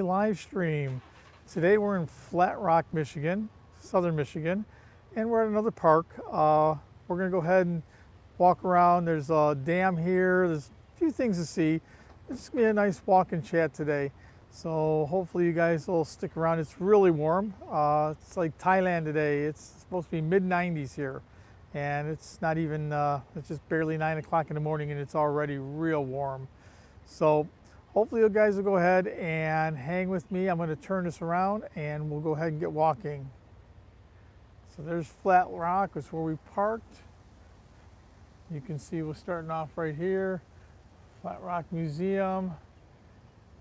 Live stream. Today we're in Flat Rock, Michigan, southern Michigan, and we're at another park. We're going to go ahead and walk around. There's a dam here. There's a few things to see. It's going to be a nice walk and chat today. So hopefully you guys will stick around. It's really warm. It's like Thailand today. It's supposed to be mid-90s here. And it's not even, it's just barely 9 o'clock in the morning and it's already real warm. So hopefully you guys will go ahead and hang with me. I'm going to turn this around and we'll go ahead and get walking. So there's Flat Rock, that's where we parked. You can see we're starting off right here. Flat Rock Museum.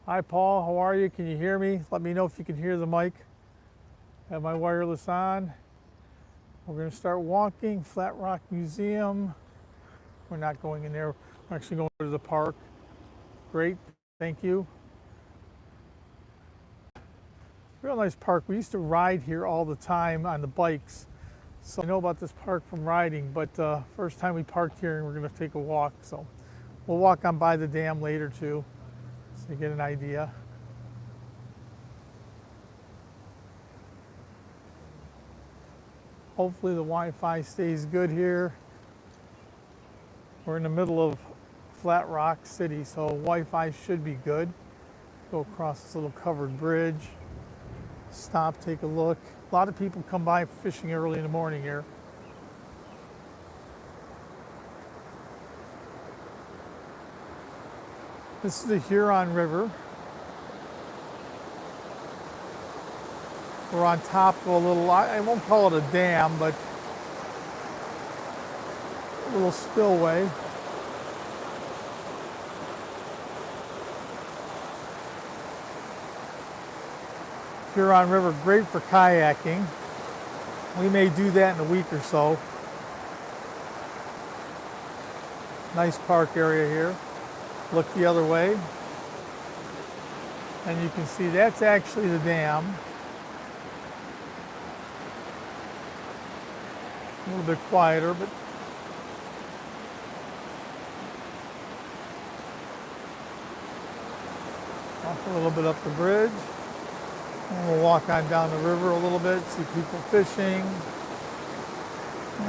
Hi Paul, how are you? Can you hear me? Let me know if you can hear the mic. I have my wireless on. We're going to start walking. Flat Rock Museum. We're not going in there. We're actually going to the park. Great, thank you. Real nice park. We used to ride here all the time on the bikes. So I know about this park from riding, but first time we parked here and we're going to take a walk. So we'll walk on by the dam later too, so you get an idea. Hopefully the Wi-Fi stays good here. We're in the middle of Flat Rock City, so Wi-Fi should be good. Go across this little covered bridge. Stop, take a look. A lot of people come by fishing early in the morning here. This is the Huron River. We're on top of a little, I won't call it a dam, but a little spillway. Huron River, great for kayaking. We may do that in a week or so. Nice park area here. Look the other way. And you can see that's actually the dam. A little bit quieter, but walk a little bit up the bridge. And we'll walk on down the river a little bit, see people fishing.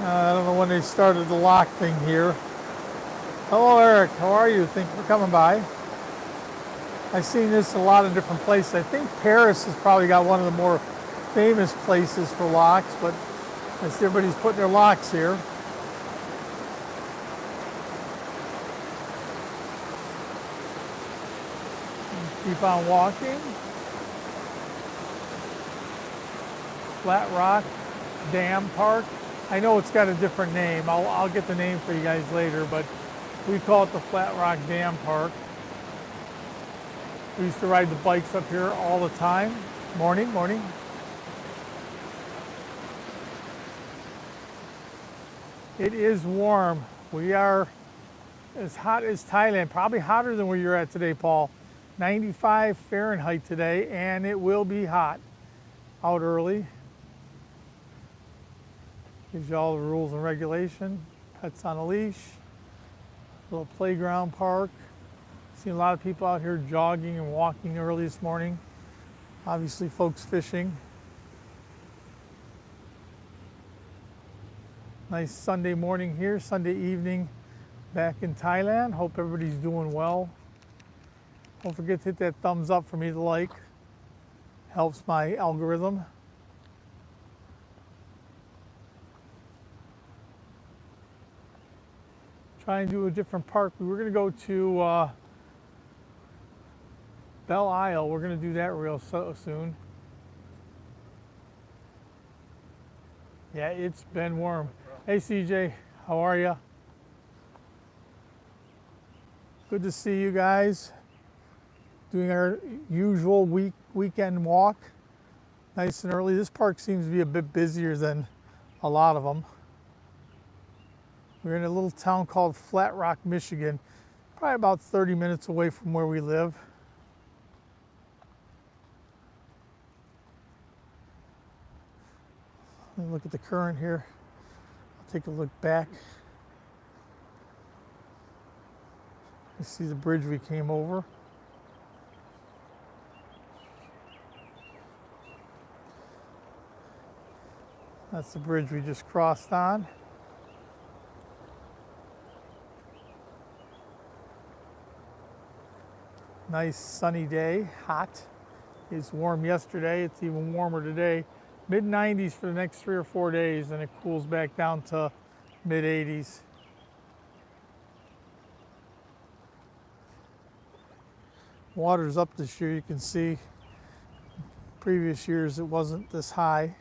I don't know when they started the lock thing here. Hello Eric, how are you? Thank you for coming by. I've seen this in a lot of different places. I think Paris has probably got one of the more famous places for locks, but I see everybody's putting their locks here. Keep on walking. Flat Rock Dam Park. I know it's got a different name. I'll get the name for you guys later, but we call it the Flat Rock Dam Park. We used to ride the bikes up here all the time. Morning. It is warm. We are as hot as Thailand, probably hotter than where you're at today, Paul. 95 Fahrenheit today, and it will be hot out early. Gives you all the rules and regulation. Pets on a leash. Little playground park. Seen a lot of people out here jogging and walking early this morning. Obviously folks fishing. Nice Sunday morning here, Sunday evening back in Thailand. Hope everybody's doing well. Don't forget to hit that thumbs up for me to like. Helps my algorithm. Try and do a different park. We were going to go to Belle Isle. We're going to do that real soon. Yeah, it's been warm. Hey CJ, how are you? Good to see you guys. Doing our usual weekend walk. Nice and early. This park seems to be a bit busier than a lot of them. We're in a little town called Flat Rock, Michigan, probably about 30 minutes away from where we live. Let me look at the current here. I'll take a look back. You see the bridge we came over. That's the bridge we just crossed on. Nice sunny day, hot. It's warm yesterday, it's even warmer today. Mid 90s for the next 3 or 4 days, and it cools back down to mid 80s. Water's up this year, you can see. Previous years it wasn't this high.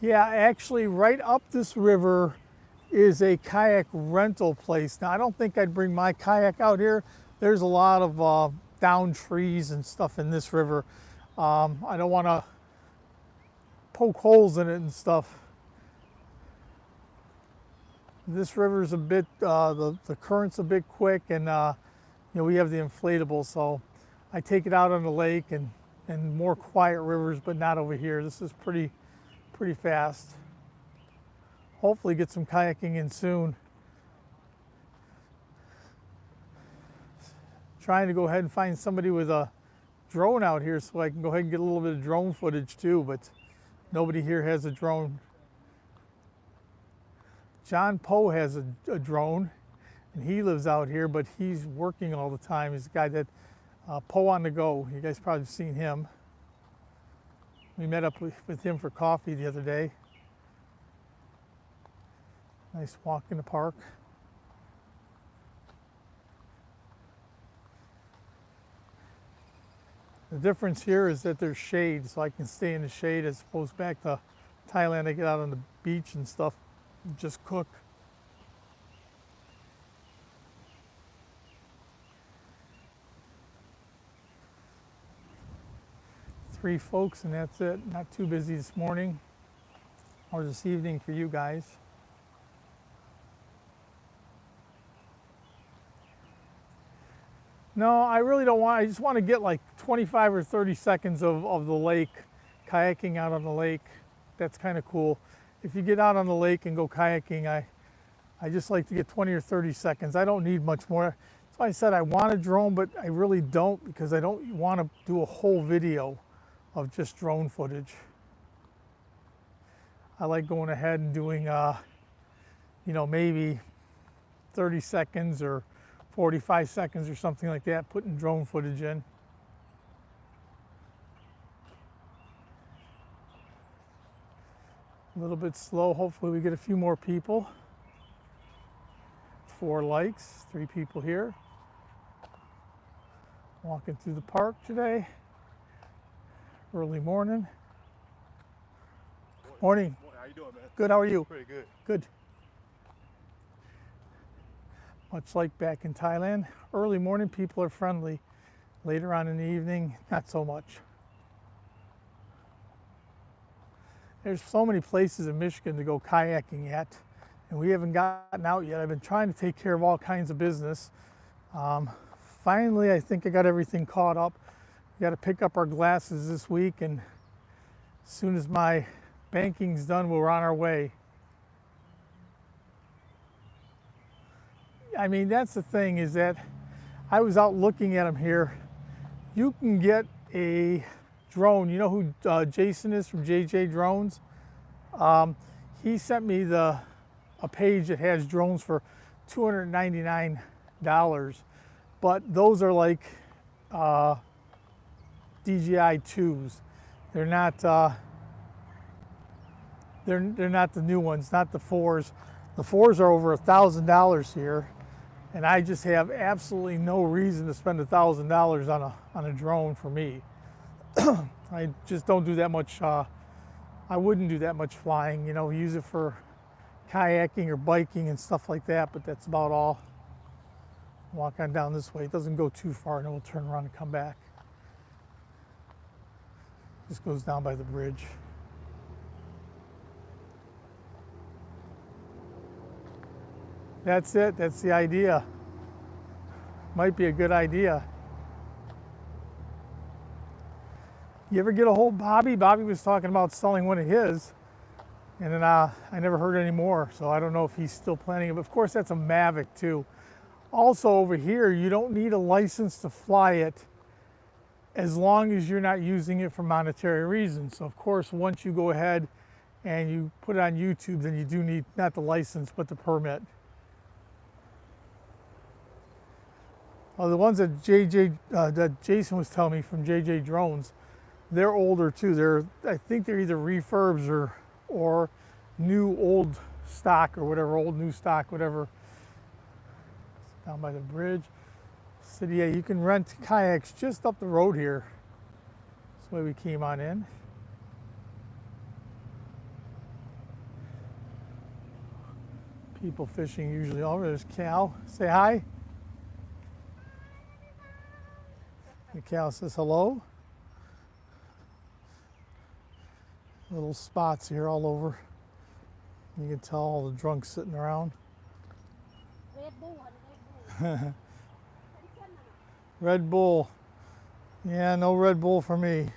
Yeah, actually right up this river is a kayak rental place. Now I don't think I'd bring my kayak out here. There's a lot of down trees and stuff in this river. I don't want to poke holes in it and stuff. This river's a bit, the current's a bit quick, and we have the inflatable, so I take it out on the lake and more quiet rivers, but not over here. This is pretty fast. Hopefully get some kayaking in soon. Trying to go ahead and find somebody with a drone out here so I can go ahead and get a little bit of drone footage too, but nobody here has a drone. John Poe has a drone, and he lives out here, but he's working all the time. He's a guy that, Poe on the Go. You guys probably have seen him. We met up with him for coffee the other day. Nice walk in the park. The difference here is that there's shade, so I can stay in the shade, as opposed back to Thailand, I get out on the beach and stuff, just cook. Three folks and that's it. Not too busy this morning or this evening for you guys. No, I really don't want, I just want to get like 25 or 30 seconds of the lake, kayaking out on the lake. That's kind of cool. If you get out on the lake and go kayaking, I just like to get 20 or 30 seconds. I don't need much more. That's why I said I want a drone, but I really don't, because I don't want to do a whole video of just drone footage. I like going ahead and doing, maybe 30 seconds or 45 seconds or something like that, putting drone footage in. A little bit slow. Hopefully we get a few more people. 4 likes, 3 people here. Walking through the park today. Early morning. Morning. How you doing, man? Good, how are you? Pretty good. Good. Much like back in Thailand, early morning people are friendly. Later on in the evening, not so much. There's so many places in Michigan to go kayaking at, and we haven't gotten out yet. I've been trying to take care of all kinds of business. Finally, I think I got everything caught up. We got to pick up our glasses this week, and as soon as my banking's done, we're on our way. I mean, that's the thing, is that I was out looking at them here. You can get a drone. You know who Jason is from JJ Drones? He sent me a page that has drones for $299, but those are like DJI 2s. They're not they're not the new ones, not the 4s. The 4s are over $1,000 here, and I just have absolutely no reason to spend $1,000 on a drone for me. I just don't do that much. I wouldn't do that much flying. Use it for kayaking or biking and stuff like that, but that's about all. Walk on down this way. It doesn't go too far, and then we'll turn around and come back. Just goes down by the bridge. That's it. That's the idea. Might be a good idea. You ever get a hold of Bobby? Bobby was talking about selling one of his, and then I never heard any more, so I don't know if he's still planning it. But of course, that's a Mavic too. Also over here, you don't need a license to fly it as long as you're not using it for monetary reasons. So of course, once you go ahead and you put it on YouTube, then you do need not the license, but the permit. The ones that that Jason was telling me from JJ Drones, they're older too. I think they're either refurbs or new old stock or whatever, old new stock, whatever. Down by the bridge. So yeah, you can rent kayaks just up the road here. That's the way we came on in. People fishing usually over. There's Cal. Say hi. And Cal says hello. Little spots here all over. You can tell all the drunks sitting around. Red Bull. Yeah, no Red Bull for me.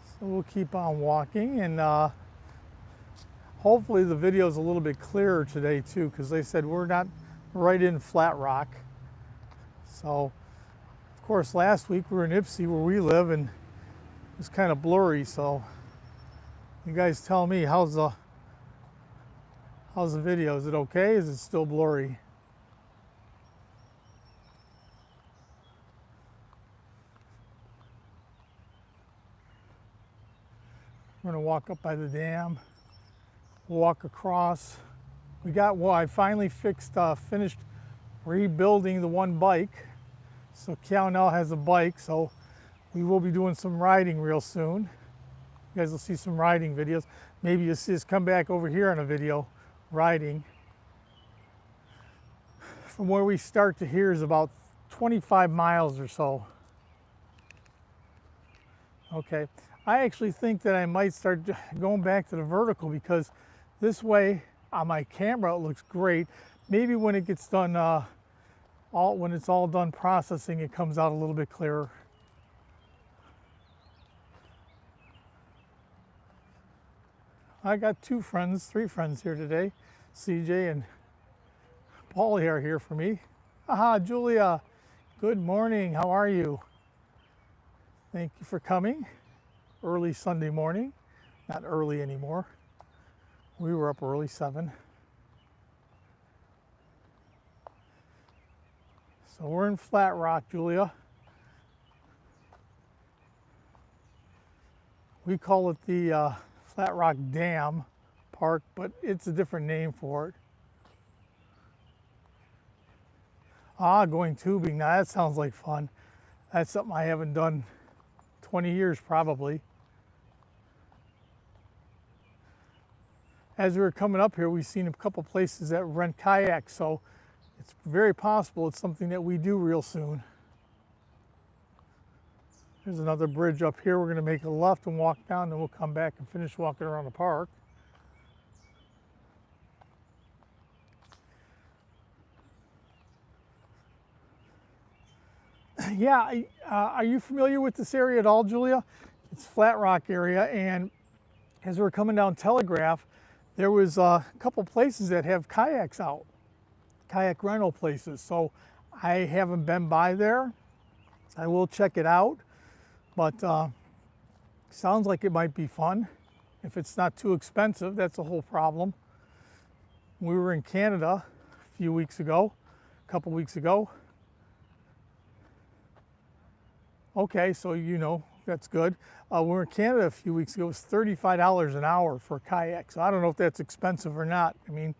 So we'll keep on walking, and hopefully the video is a little bit clearer today too, because they said we're not right in Flat Rock. So, of course, last week we were in Ypsi where we live, and it was kind of blurry. So, you guys tell me, how's the video? Is it okay? Is it still blurry? We're gonna walk up by the dam, walk across. I finally finished rebuilding the one bike. So Cal now has a bike, so we will be doing some riding real soon. You guys will see some riding videos. Maybe you'll see us come back over here on a video riding. From where we start to here is about 25 miles or so. Okay, I actually think that I might start going back to the vertical, because this way on my camera it looks great. Maybe when it gets done, when it's all done processing, it comes out a little bit clearer. I got three friends here today. CJ and Paul are here for me. Aha, Julia, good morning, how are you? Thank you for coming. Early Sunday morning, not early anymore. We were up early, 7. So we're in Flat Rock, Julia. We call it the Flat Rock Dam Park, but it's a different name for it. Going tubing. Now that sounds like fun. That's something I haven't done 20 years probably. As we were coming up here, we've seen a couple places that rent kayaks, so it's very possible it's something that we do real soon. There's another bridge up here. We're going to make a left and walk down, then we'll come back and finish walking around the park. Yeah, are you familiar with this area at all, Julia? It's Flat Rock area, and as we're coming down Telegraph, there was a couple places that have kayaks out, kayak rental places. So I haven't been by there. I will check it out, but sounds like it might be fun. If it's not too expensive, that's a whole problem. We were in Canada a couple weeks ago. Okay, so you know, that's good. We were in Canada a few weeks ago. It was $35 an hour for a kayak. So I don't know if that's expensive or not. I mean,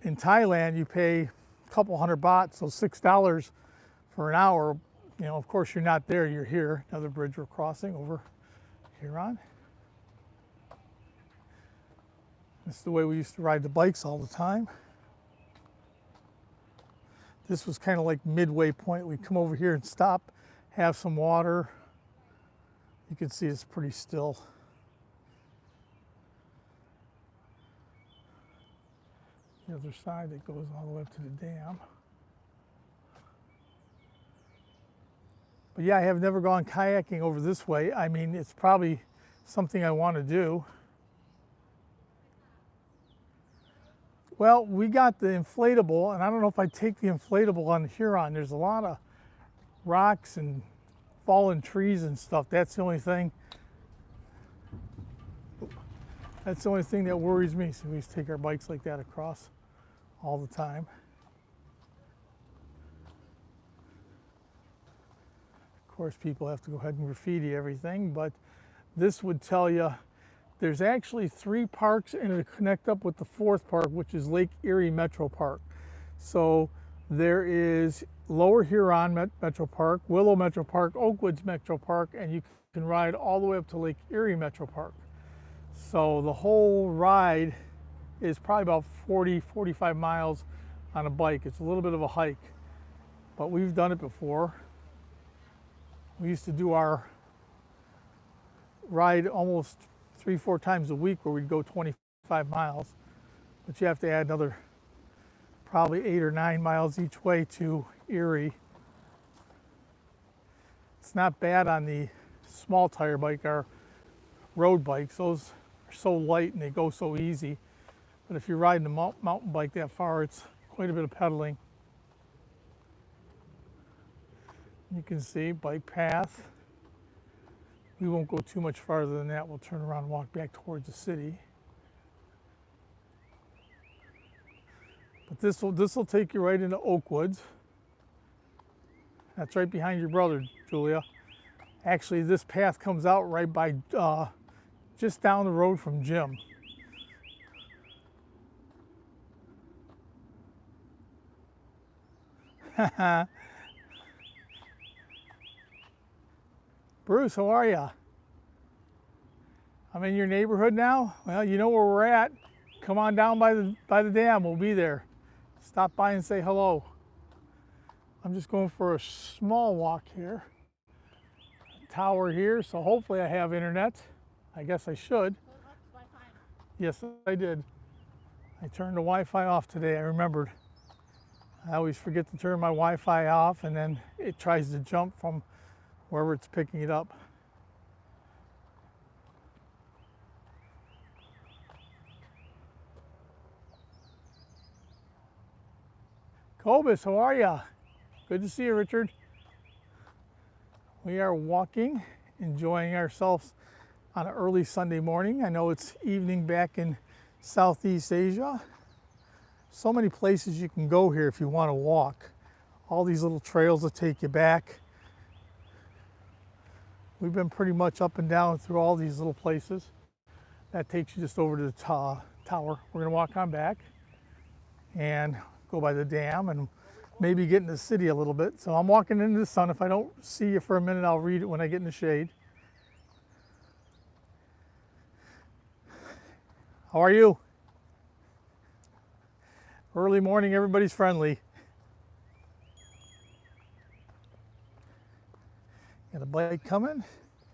in Thailand, you pay a couple $100 baht, so $6 for an hour. You know, of course, you're not there, you're here. Another bridge we're crossing over here on. This is the way we used to ride the bikes all the time. This was kind of like midway point. We'd come over here and stop, have some water. You can see it's pretty still. The other side that goes all the way up to the dam. But yeah, I have never gone kayaking over this way. I mean, it's probably something I want to do. Well, we got the inflatable, and I don't know if I take the inflatable on the Huron. There's a lot of rocks and fallen trees and stuff. That's the only thing. That's the only thing that worries me. So we used to take our bikes like that across all the time. Of course, people have to go ahead and graffiti everything, but this would tell you there's actually 3 parks and it'll connect up with the 4th park, which is Lake Erie Metro Park. So there is Lower Huron Metro Park, Willow Metro Park, Oakwoods Metro Park, and you can ride all the way up to Lake Erie Metro Park. So the whole ride is probably about 40-45 miles on a bike. It's a little bit of a hike, but we've done it before. We used to do our ride almost 3-4 times a week where we'd go 25 miles, but you have to add another probably 8 or 9 miles each way to Erie. It's not bad on the small tire bike, our road bikes. Those are so light and they go so easy. But if you're riding a mountain bike that far, it's quite a bit of pedaling. You can see bike path. We won't go too much farther than that. We'll turn around and walk back towards the city. But this will take you right into Oakwoods. That's right behind your brother, Julia. Actually, this path comes out right by, just down the road from Jim. Bruce, how are you? I'm in your neighborhood now. Well, you know where we're at. Come on down by the dam. We'll be there. Stop by and say hello. I'm just going for a small walk here. Tower here, so hopefully I have internet. I guess I should. Yes, I did. I turned the Wi-Fi off today. I remembered. I always forget to turn my Wi-Fi off, and then it tries to jump from wherever it's picking it up. Cobus, how are you? Good to see you, Richard. We are walking, enjoying ourselves on an early Sunday morning. I know it's evening back in Southeast Asia. So many places you can go here if you want to walk. All these little trails that take you back. We've been pretty much up and down through all these little places. That takes you just over to the tower. We're going to walk on back and go by the dam and maybe get in the city a little bit. So I'm walking into the sun. If I don't see you for a minute, I'll read it when I get in the shade. How are you? Early morning, everybody's friendly. Got a bike coming.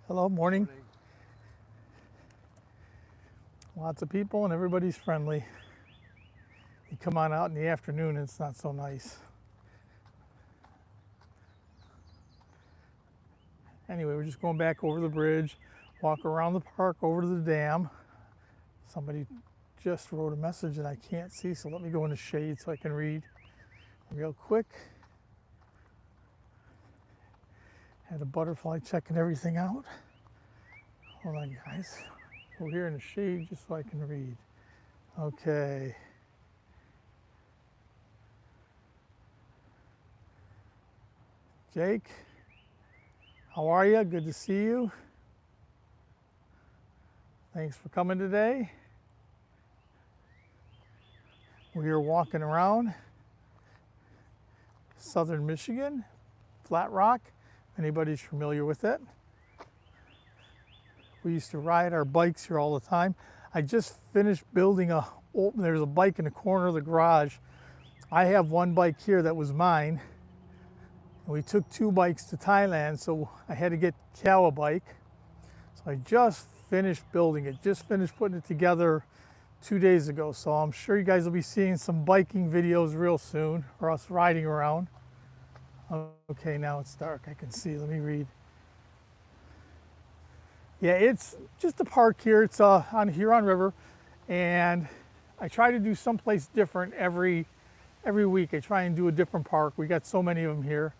Hello, morning. Lots of people and everybody's friendly. You come on out in the afternoon and it's not so nice. Anyway, we're just going back over the bridge, walk around the park over to the dam. Somebody just wrote a message that I can't see, so let me go in the shade so I can read real quick. Had a butterfly checking everything out. Hold on, guys. Go here in the shade just so I can read. Okay. Jake, how are you? Good to see you. Thanks for coming today. We are walking around southern Michigan, Flat Rock. Anybody's familiar with it? We used to ride our bikes here all the time. I just finished building there's a bike in the corner of the garage. I have one bike here that was mine. We took 2 bikes to Thailand, so I had to get Cal a bike. So I just finished building it, just finished putting it together 2 days ago. So I'm sure you guys will be seeing some biking videos real soon, or us riding around. Okay, now it's dark, I can see, let me read. Yeah, it's just a park here. It's on the Huron River, and I try to do someplace different every week. I try and do a different park. We got so many of them here.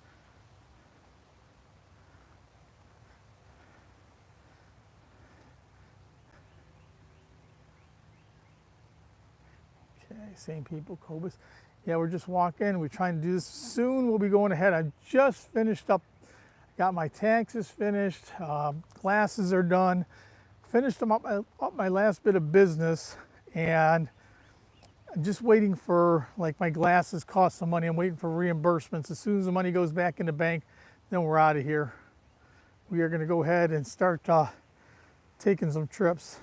Okay, same people, Cobus. Yeah, we're just walking. We're trying to do this soon. We'll be going ahead. I just finished up, got my taxes finished, glasses are done. Finished them up my last bit of business, and I'm just waiting for, like, my glasses cost some money. I'm waiting for reimbursements. As soon as the money goes back in the bank, then we're out of here. We are going to go ahead and start taking some trips.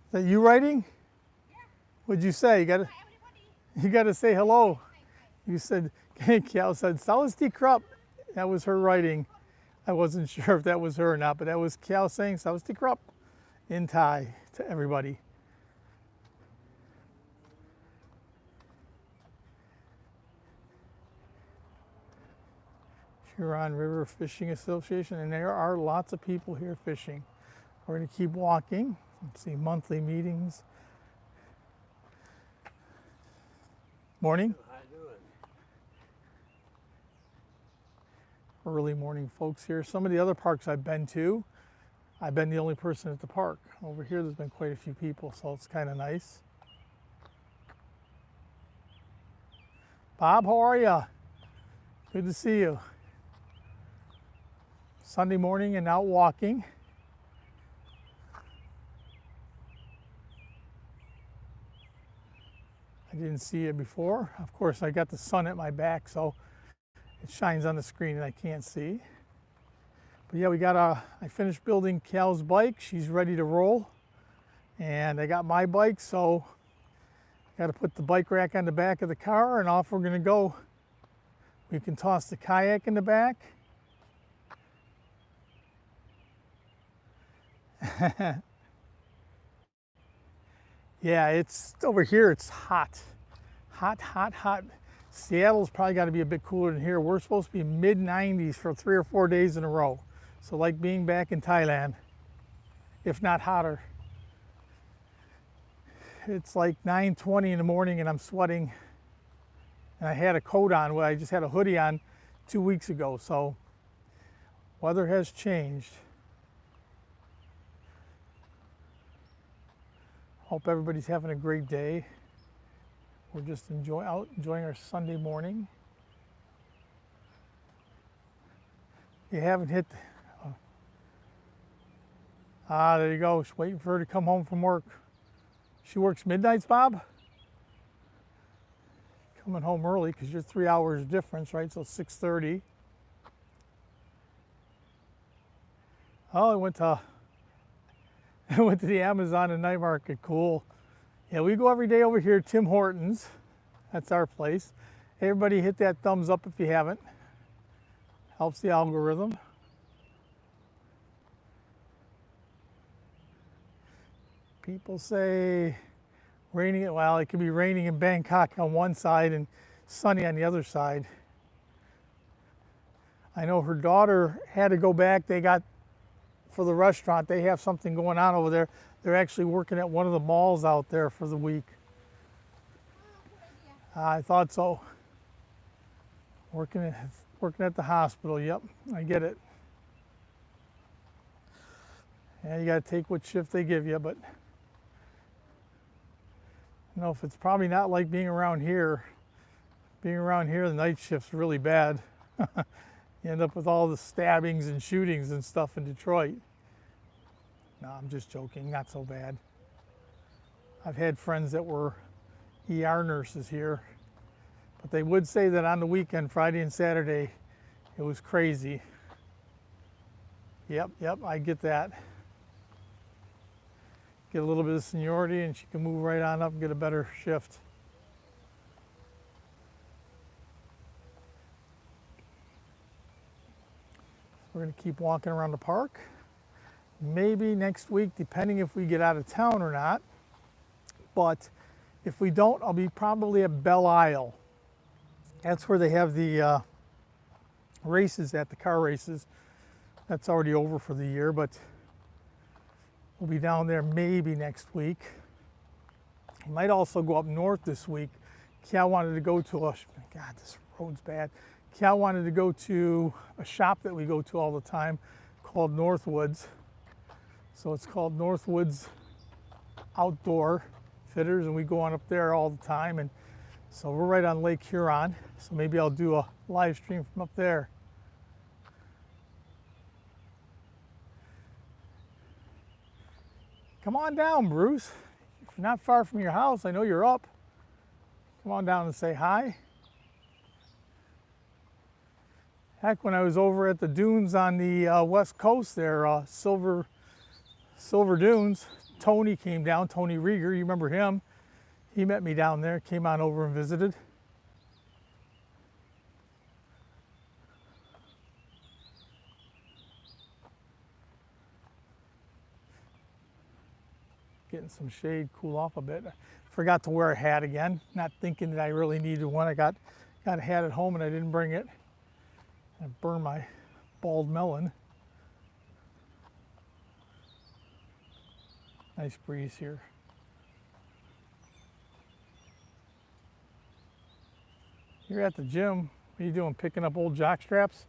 Is that you writing? Yeah. What'd you say? You got to say hello. You said, Cal said, Salusti Krupp. That was her writing. I wasn't sure if that was her or not, but that was Cal saying Salusti Krupp in Thai to everybody. Huron River Fishing Association, and there are lots of people here fishing. We're going to keep walking. See monthly meetings. Morning. How you doing? Early morning folks here. Some of the other parks I've been to, I've been the only person at the park. Over here there's been quite a few people, so it's kind of nice. Bob, how are you? Good to see you. Sunday morning and out walking. I didn't see it before. Of course, I got the sun at my back, so it shines on the screen and I can't see. But yeah, I finished building Cal's bike. She's ready to roll. And I got my bike, so I got to put the bike rack on the back of the car and off we're going to go. We can toss the kayak in the back. Yeah, it's over here, it's hot. Hot, hot, hot. Seattle's probably got to be a bit cooler than here. We're supposed to be mid-90s for 3 or 4 days in a row. So like being back in Thailand, if not hotter. It's like 9:20 in the morning and I'm sweating. And I had a coat on, well, I just had a hoodie on 2 weeks ago, so weather has changed. Hope everybody's having a great day. We're just enjoying our Sunday morning. You haven't hit. There you go. Just waiting for her to come home from work. She works midnights, Bob? Coming home early because you're 3 hours difference, right? So 6:30. Oh, I went to the Amazon and night market. Cool. Yeah, we go every day over here, Tim Hortons. That's our place. Everybody hit that thumbs up if you haven't. Helps the algorithm. People say raining, well, it could be raining in Bangkok on one side and sunny on the other side. I know her daughter had to go back. For the restaurant, they have something going on over there. They're actually working at one of the malls out there for the week. I thought so. Working at the hospital, yep, I get it. Yeah, you got to take what shift they give you, but you know, if it's probably not like being around here. Being around here, the night shift's really bad. You end up with all the stabbings and shootings and stuff in Detroit. No, I'm just joking, not so bad. I've had friends that were ER nurses here, but they would say that on the weekend, Friday and Saturday, it was crazy. Yep, I get that. Get a little bit of seniority and she can move right on up and get a better shift. We're going to keep walking around the park. Maybe next week, depending if we get out of town or not. But if we don't, I'll be probably at Belle Isle. That's where they have the races at, the car races. That's already over for the year, but we'll be down there maybe next week. He might also go up north this week. Cal wanted to go to God, this road's bad. Cal wanted to go to a shop that we go to all the time called Northwoods. So it's called Northwoods Outdoor Fitters, and we go on up there all the time. And so we're right on Lake Huron. So maybe I'll do a live stream from up there. Come on down, Bruce. If you're not far from your house, I know you're up. Come on down and say hi. Heck, when I was over at the dunes on the west coast there, Silver Dunes, Tony came down, Tony Rieger, you remember him? He met me down there, came on over and visited. Getting some shade, cool off a bit. I forgot to wear a hat again, not thinking that I really needed one. I got a hat at home and I didn't bring it. I burned my bald melon. Nice breeze here. You're at the gym. What are you doing, picking up old jock straps?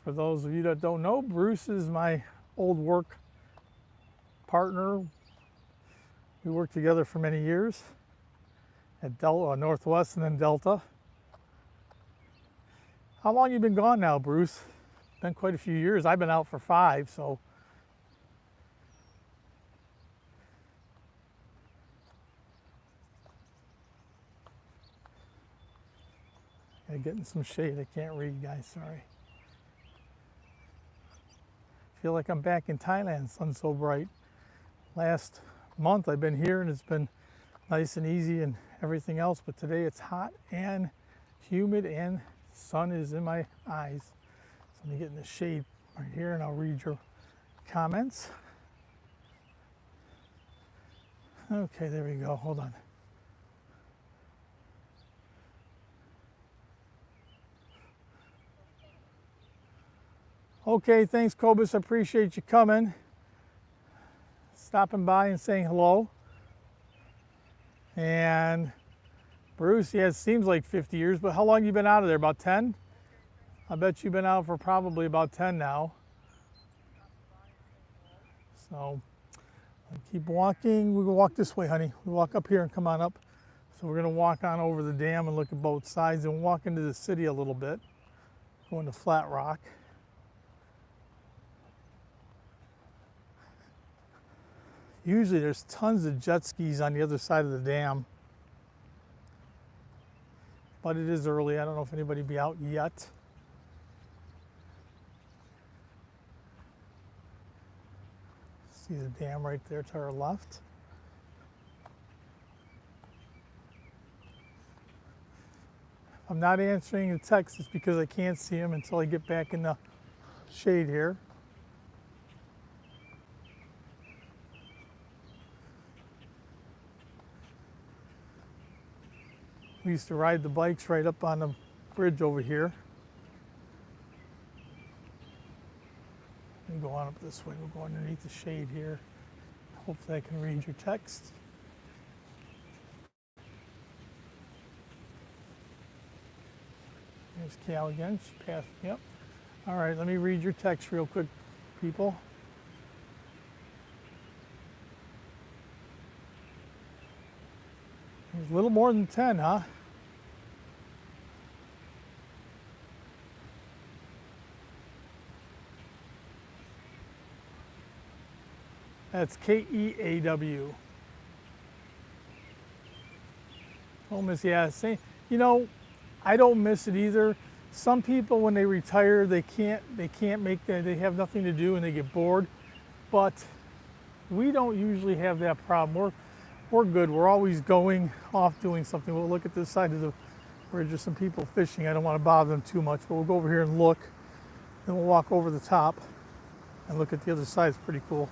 For those of you that don't know, Bruce is my old work partner. We worked together for many years at Northwest and then Delta. How long you been gone now, Bruce? Been quite a few years. I've been out for 5, so. Getting some shade. I can't read, guys, sorry. Feel like I'm back in Thailand, sun's so bright. Last month I've been here and it's been nice and easy and everything else, but today it's hot and humid and sun is in my eyes. So let me get in the shade right here and I'll read your comments. Okay, there we go, hold on. Okay, thanks, Cobus. I appreciate you coming, stopping by and saying hello. And Bruce, yeah, it seems like 50 years, but how long you been out of there? About 10? I bet you've been out for probably about 10 now. So keep walking. We can walk this way, honey. We walk up here and come on up. So we're gonna walk on over the dam and look at both sides and walk into the city a little bit, going to Flat Rock. Usually there's tons of jet skis on the other side of the dam, but it is early. I don't know if anybody be out yet. See the dam right there to our left. If I'm not answering the text, it's because I can't see them until I get back in the shade here. We used to ride the bikes right up on the bridge over here. Let me go on up this way. We'll go underneath the shade here. Hopefully I can read your text. There's Cal again. She passed me up. All right, let me read your text real quick, people. There's a little more than 10, huh? That's Keaw. Oh, miss, yeah, same. You know, I don't miss it either. Some people, when they retire, they can't make that. They have nothing to do and they get bored. But we don't usually have that problem. We're good. We're always going off doing something. We'll look at this side of the bridge. There's some people fishing. I don't want to bother them too much, but we'll go over here and look. Then we'll walk over the top and look at the other side. It's pretty cool.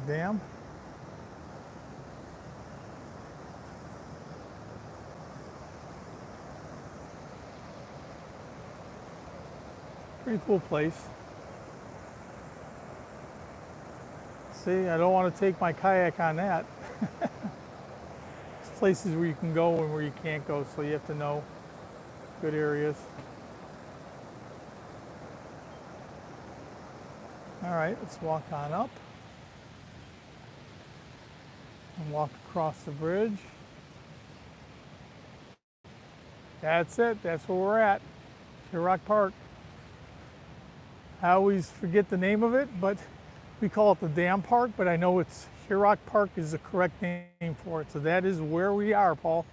Rock Dam. Pretty cool place. See, I don't want to take my kayak on that. There's places where you can go and where you can't go, so you have to know good areas. All right, let's walk on up and walk across the bridge. That's it, that's where we're at, Rock Park. I always forget the name of it, but we call it the Dam Park, but I know it's Rock Park is the correct name for it. So that is where we are, Paul.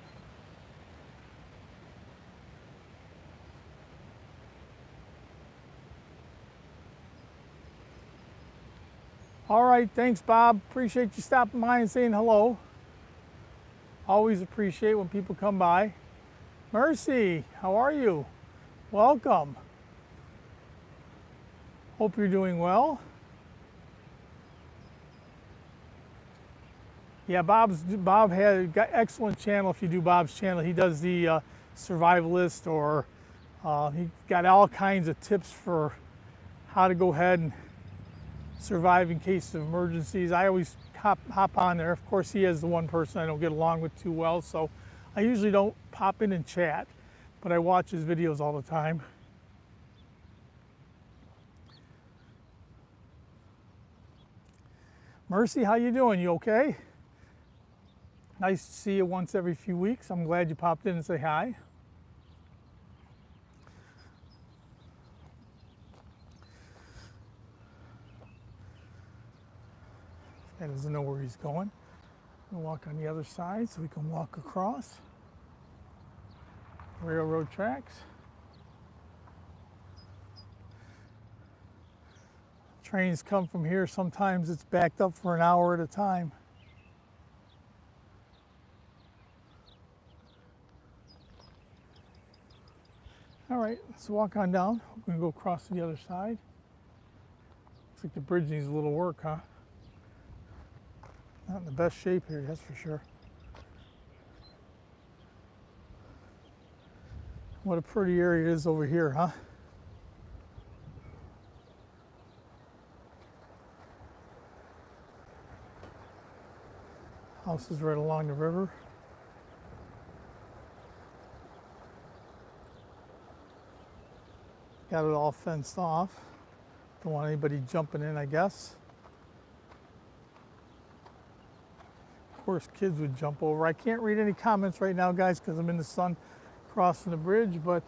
All right, thanks, Bob. Appreciate you stopping by and saying hello. Always appreciate when people come by. Mercy, how are you? Welcome. Hope you're doing well. Yeah, Bob has got excellent channel. If you do Bob's channel, he does the survivalist, or he got all kinds of tips for how to go ahead and survive in case of emergencies. I always hop on there. Of course, he is the one person I don't get along with too well, so I usually don't pop in and chat, but I watch his videos all the time. Mercy, how you doing? You okay? Nice to see you once every few weeks. I'm glad you popped in and say hi. He doesn't know where he's going. We'll walk on the other side so we can walk across. Railroad tracks. Trains come from here. Sometimes it's backed up for an hour at a time. All right, let's walk on down. We're gonna go across to the other side. Looks like the bridge needs a little work, huh? Not in the best shape here, that's for sure. What a pretty area it is over here, huh? Houses right along the river. Got it all fenced off. Don't want anybody jumping in, I guess. Of course, kids would jump over. I can't read any comments right now, guys, because I'm in the sun crossing the bridge, but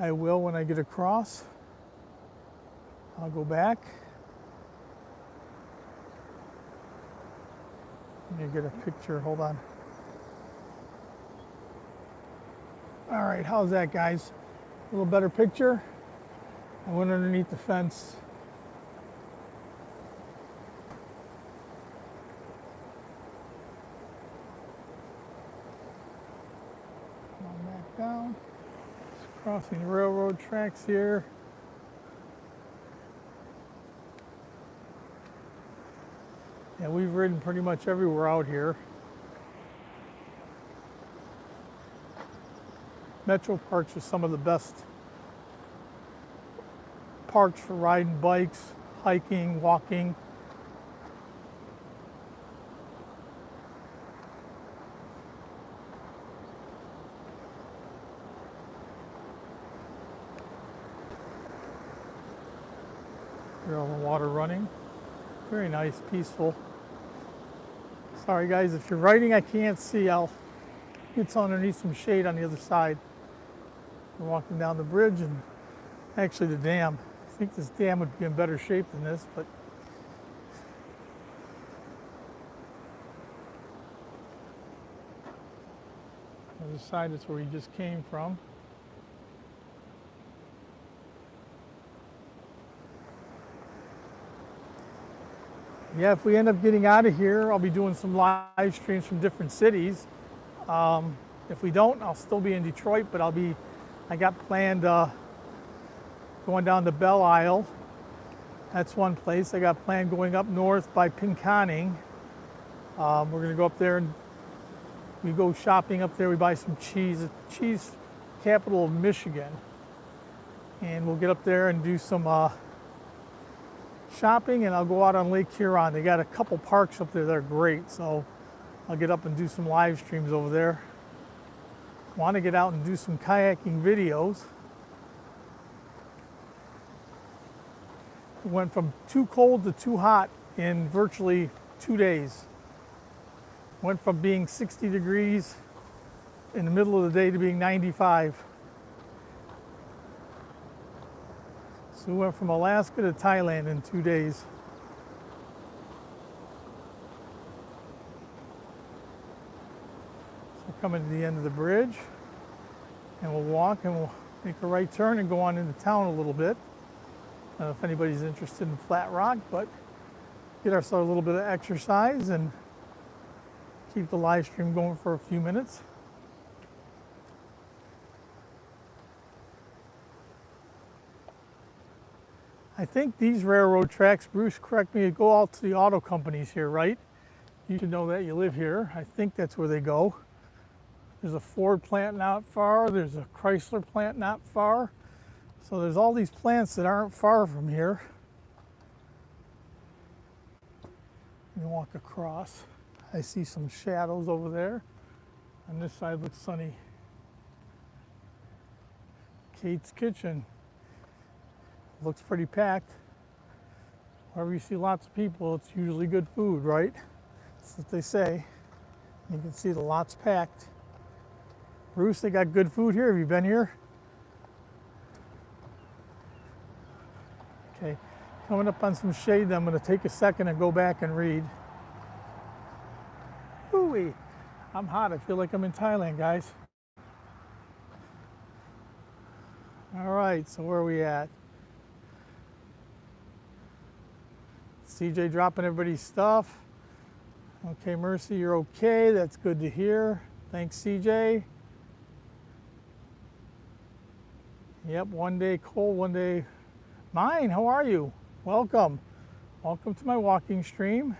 I will when I get across. I'll go back. Let me get a picture, hold on. All right, how's that, guys? A little better picture. I went underneath the fence. Come on back down. Just crossing the railroad tracks here. Yeah, we've ridden pretty much everywhere out here. Metro parks are some of the best parks for riding bikes, hiking, walking. Hear all the water running. Very nice, peaceful. Sorry guys, if you're riding, I can't see. I'll get underneath some shade on the other side. We're walking down the bridge and actually the dam. I think this dam would be in better shape than this, but the other side is where we just came from. Yeah, if we end up getting out of here, I'll be doing some live streams from different cities. If we don't, I'll still be in Detroit, but I got planned going down the Belle Isle That's one place. I got planned going up north by Pinconning. We're going to go up there and we go shopping up there. We buy some cheese, the cheese capital of Michigan. And we'll get up there and do some shopping, and I'll go out on Lake Huron. They got a couple parks up there that are great, so I'll get up and do some live streams over there. Want to get out and do some kayaking videos. It went from too cold to too hot in virtually 2 days. Went from being 60 degrees in the middle of the day to being 95. So we went from Alaska to Thailand in 2 days. So we're coming to the end of the bridge, and we'll walk and we'll make a right turn and go on into town a little bit. I don't know if anybody's interested in Flat Rock, but get ourselves a little bit of exercise and keep the live stream going for a few minutes. I think these railroad tracks, Bruce, correct me, go out to the auto companies here, right? You should know that, you live here. I think that's where they go. There's a Ford plant not far, there's a Chrysler plant not far. So there's all these plants that aren't far from here. You walk across. I see some shadows over there. On this side looks sunny. Kate's Kitchen. Looks pretty packed. Wherever you see lots of people, it's usually good food, right? That's what they say. You can see the lot's packed. Bruce, they got good food here. Have you been here? Okay, coming up on some shade, I'm going to take a second and go back and read. Ooh-wee, I'm hot. I feel like I'm in Thailand, guys. All right, so where are we at? CJ dropping everybody's stuff. Okay, Mercy, you're okay. That's good to hear. Thanks, CJ. Yep, 1 day cold, 1 day. Mine, how are you? Welcome. Welcome to my walking stream.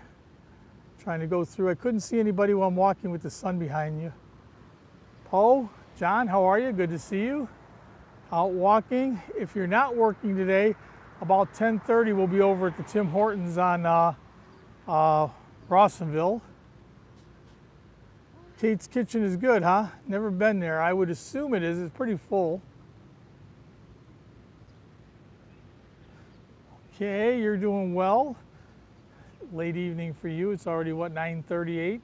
Trying to go through. I couldn't see anybody while I'm walking with the sun behind you. Poe, John, how are you? Good to see you. Out walking. If you're not working today, about 10:30 we'll be over at the Tim Hortons on Rawsonville. Kate's Kitchen is good, huh? Never been there. I would assume it is. It's pretty full. Okay, you're doing well. Late evening for you. It's already, what, 9:38?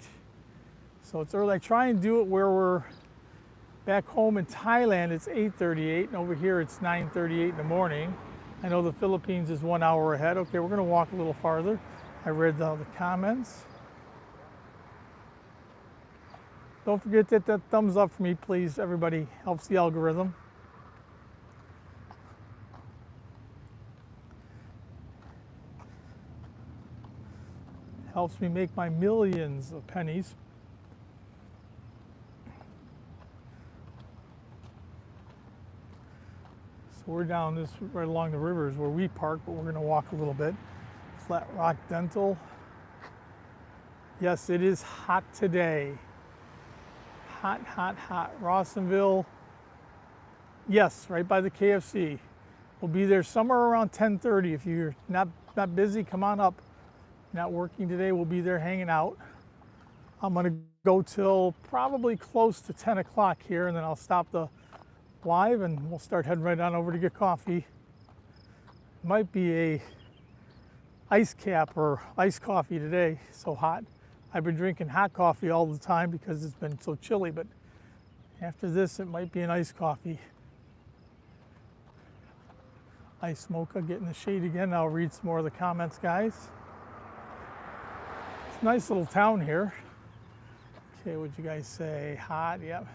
So it's early. I try and do it where we're back home in Thailand. It's 8:38, and over here it's 9:38 in the morning. I know the Philippines is 1 hour ahead. Okay, we're going to walk a little farther. I read all the comments. Don't forget that thumbs up for me, please. Everybody helps the algorithm. Helps me make my millions of pennies. We're down this right along the rivers where we park, but we're going to walk a little bit. Flat Rock Dental. Yes, it is hot today. Hot, hot, hot. Rawsonville. Yes, right by the KFC. We'll be there somewhere around 10:30. If you're not busy, come on up. Not working today, we'll be there hanging out. I'm going to go till probably close to 10 o'clock here, and then I'll stop the live and we'll start heading right on over to get coffee. Might be a ice cap or iced coffee today, so hot. I've been drinking hot coffee all the time because it's been so chilly, but after this it might be an iced coffee. Ice mocha, get in the shade again. I'll read some more of the comments, guys. It's a nice little town here. Okay, what'd you guys say? Hot, yep.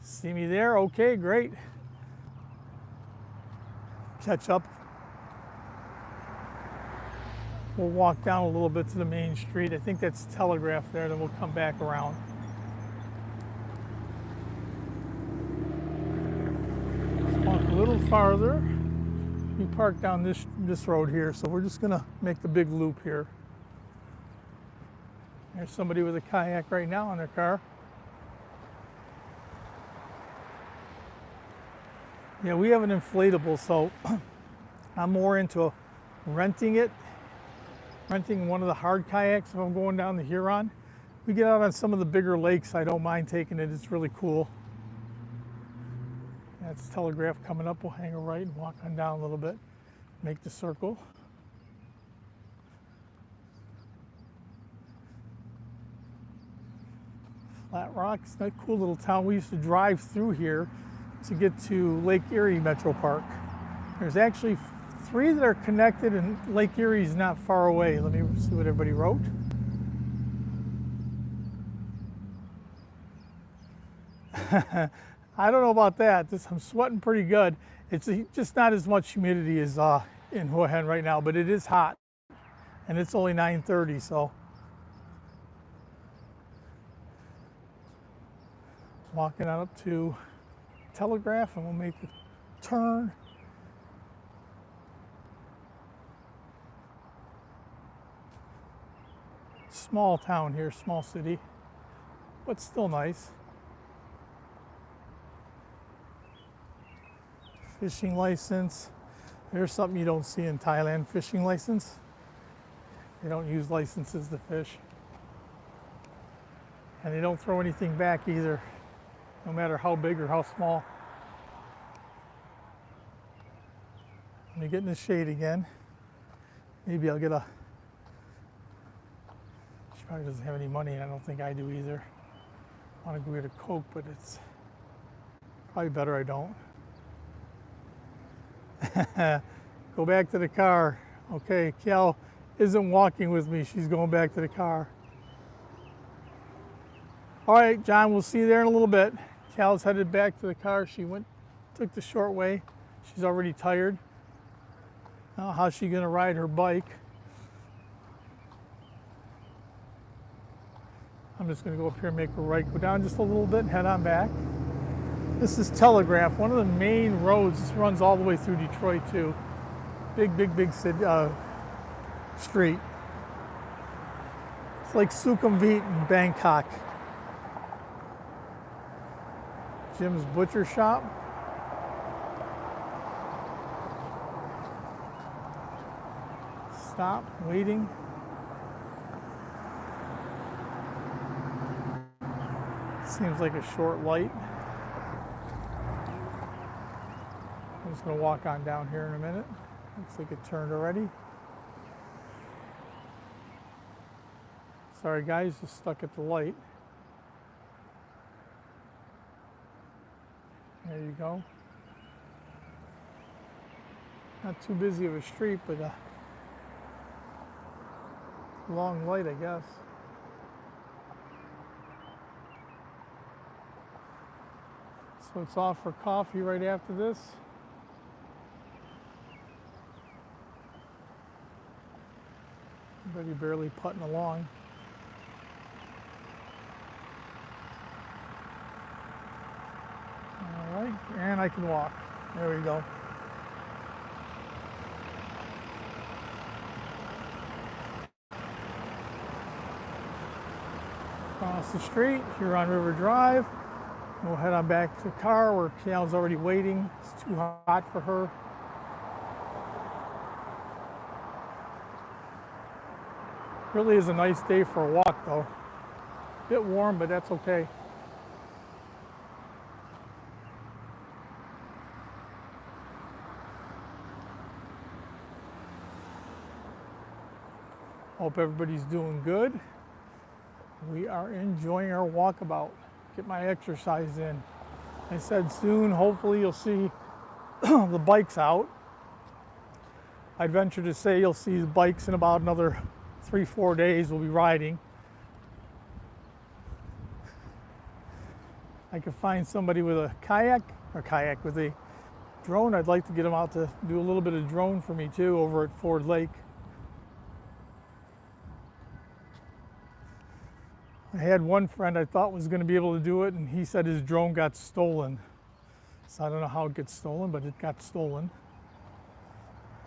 See me there? Okay, great. Catch up. We'll walk down a little bit to the main street. I think that's Telegraph there, then we'll come back around. Let's walk a little farther. We parked down this road here, so we're just gonna make the big loop here. There's somebody with a kayak right now in their car. Yeah, we have an inflatable, so I'm more into renting one of the hard kayaks if I'm going down the Huron. We get out on some of the bigger lakes, I don't mind taking it, it's really cool. That's Telegraph coming up, we'll hang a right and walk on down a little bit, make the circle. Flat Rock, it's a cool little town. We used to drive through here to get to Lake Erie Metro Park. There's actually 3 that are connected, and Lake Erie is not far away. Let me see what everybody wrote. I don't know about that. I'm sweating pretty good. It's just not as much humidity as in Hua Hin right now, but it is hot, and it's only 9:30, so. Walking on up to Telegraph, and we'll make a turn. Small town here, small city, but still nice. Fishing license. There's something you don't see in Thailand, fishing license. They don't use licenses to fish. And they don't throw anything back either, no matter how big or how small. Let me get in the shade again. Maybe I'll get a, she probably doesn't have any money, and I don't think I do either. I want to go get a Coke, but it's probably better I don't. Go back to the car. Okay, Cal isn't walking with me. She's going back to the car. All right, John, we'll see you there in a little bit. Cal's headed back to the car. She took the short way. She's already tired. Now, how's she gonna ride her bike? I'm just gonna go up here and make a right, go down just a little bit and head on back. This is Telegraph, one of the main roads. This runs all the way through Detroit too. Big city, street. It's like Sukhumvit in Bangkok. Jim's Butcher Shop. Stop, waiting. Seems like a short light. I'm just going to walk on down here in a minute. Looks like it turned already. Sorry guys, just stuck at the light. There you go. Not too busy of a street, but a long light, I guess. So it's off for coffee right after this. Everybody barely putting along. All right, and I can walk. There we go. Across the street, Huron River Drive. We'll head on back to the car where Cal's already waiting. It's too hot for her. Really is a nice day for a walk though. A bit warm, but that's okay. Hope everybody's doing good. We are enjoying our walkabout. Get my exercise in. I said soon, hopefully you'll see the bikes out. I'd venture to say you'll see the bikes in about another 3-4 days we'll be riding. I could find somebody with a kayak with a drone. I'd like to get them out to do a little bit of drone for me too over at Ford Lake. I had one friend I thought was going to be able to do it, and he said his drone got stolen. So I don't know how it gets stolen, but it got stolen.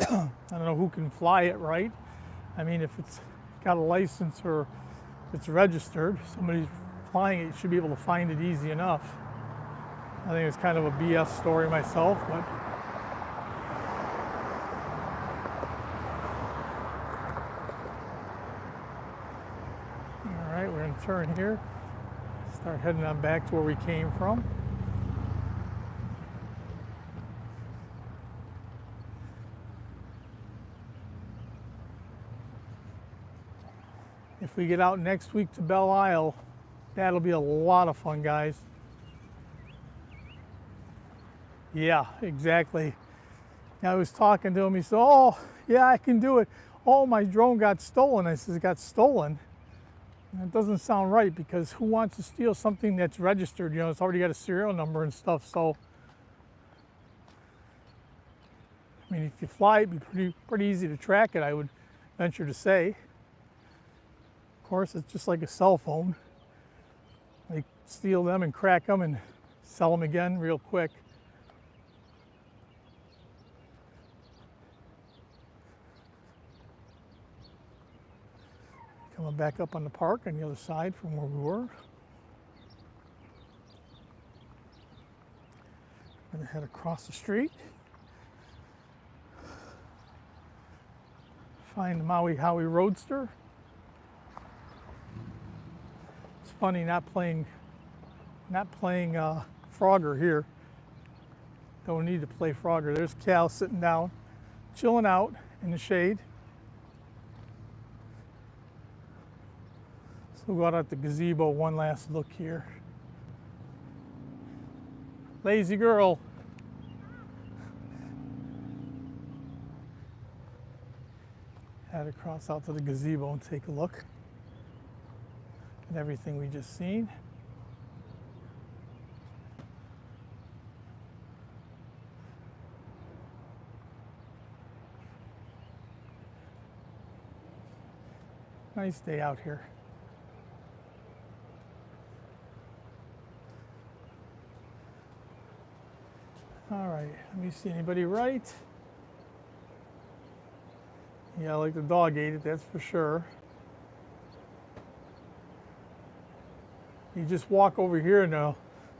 I don't know who can fly it right. I mean, if it's got a license or if it's registered, somebody's flying it should be able to find it easy enough. I think it's kind of a BS story myself, but all right, we're going to turn here, start heading on back to where we came from. If we get out next week to Belle Isle, that'll be a lot of fun, guys. Yeah, exactly. I was talking to him, he said, oh, yeah, I can do it. Oh, my drone got stolen. I said, it got stolen? That doesn't sound right, because who wants to steal something that's registered? You know, it's already got a serial number and stuff, so. I mean, if you fly, it'd be pretty easy to track it, I would venture to say. Of course, it's just like a cell phone. They steal them and crack them and sell them again real quick. Coming back up on the park on the other side from where we were. I'm going to head across the street. Find the Mauihowey Roadster. It's funny not playing Frogger here. Don't need to play Frogger. There's Cal sitting down, chilling out in the shade. So we'll go out at the gazebo, one last look here. Lazy girl. Head across out to the gazebo and take a look at everything we just seen. Nice day out here. All right, let me see, anybody right? Yeah, like the dog ate it, that's for sure. You just walk over here and they'll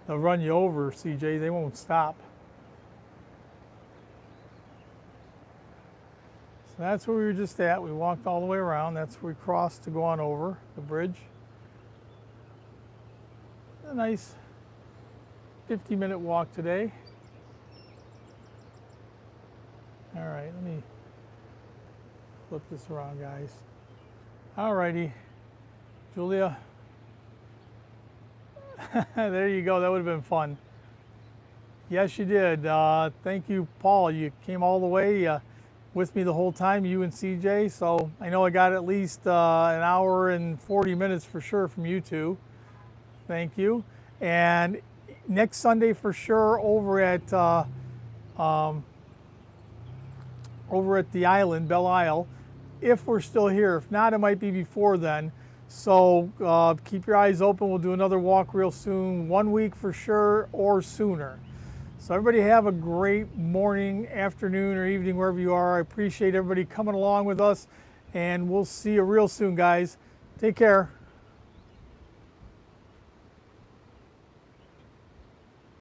run you over, CJ. They won't stop. So that's where we were just at. We walked all the way around. That's where we crossed to go on over the bridge. A nice 50-minute walk today. All right, let me flip this around, guys. All righty, Julia. There you go, that would have been fun. Yes, you did. Thank you, Paul. You came all the way with me the whole time, you and CJ. So I know I got at least an hour and 40 minutes for sure from you two. Thank you. And next Sunday for sure over at the island, Belle Isle, if we're still here. If not, it might be before then. So keep your eyes open. We'll do another walk real soon, 1 week for sure or sooner. So everybody have a great morning, afternoon, or evening, wherever you are. I appreciate everybody coming along with us, and we'll see you real soon, guys. Take care.